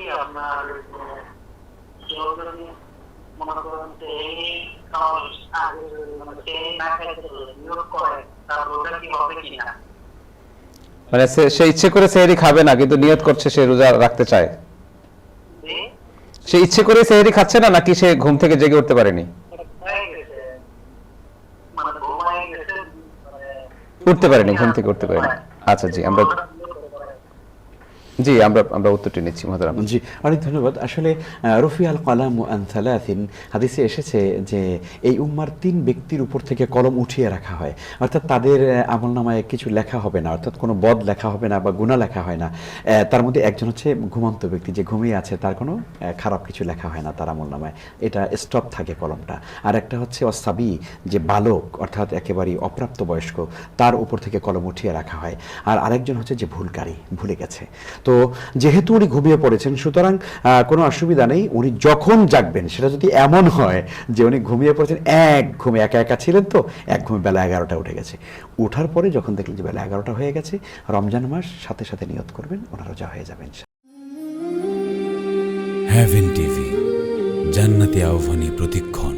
কি আপনার কেউ যদি মনে করেন যে এই খাওয়ার আগে মানে সে না খাইতে নিয়োগ করে তাহলে ওটা কি হবে কিনা? মানে সে ইচ্ছে করে সেহরি খাবে না, কিন্তু নিয়ত করছে সে রোজা রাখতে চায়। জি, সে ইচ্ছে করে সেহরি খাচ্ছে না, নাকি সে ঘুম থেকে জেগে উঠতে পারেনি? হয়ে গেছে, মানে ঘুমায় গেছে, মানে উঠতে পারেনি, ঘুম থেকে উঠতে পারেনি। আচ্ছা জি, আমরা আমরা উত্তরটি নিচ্ছি মহতারাম। জি, অনেক ধন্যবাদ। আসলে রফি আল কলাম আন সালাসিন হাদিসে এসেছে যে এই উম্মার 3 ব্যক্তির উপর থেকে কলম উঠিয়ে রাখা হয়, অর্থাৎ তাদের আমলনামায় কিছু লেখা হবে না, অর্থাৎ কোনো বদ লেখা হবে না বা গুনাহ লেখা হয় না। তার মধ্যে একজন হচ্ছে ঘুমন্ত ব্যক্তি, যে ঘুমিয়ে আছে, তার কোনো খারাপ কিছু লেখা হয় না তার আমলনামায়, এটা স্টপ থাকে কলমটা। আর একটা হচ্ছে অসাবি, যে বালক অর্থাৎ একেবারেই অপ্রাপ্তবয়স্ক, তার উপর থেকে কলম উঠিয়ে রাখা হয়। আর আরেকজন হচ্ছে যে ভুলকারী, ভুলে গেছে। তো যেহেতু উনি ঘুমিয়ে পড়েছেন, সুতরাং কোনো অসুবিধা নেই। উনি যখন জাগবেন, সেটা যদি এমন হয় যে উনি ঘুমিয়ে পড়েছেন, এক ঘুমে একা একা ছিলেন, তো এক ঘুমে বেলা 11টা উঠে গেছে, উঠার পরে যখন দেখলেন যে বেলা 11টা হয়ে গেছে, রমজান মাস, সাথে সাথে নিয়ত করবেন, ওনার রোজা হয়ে যাবেন। হেভেন টিভি, জান্নাতি আহ্বানী প্রতিক্ষণ।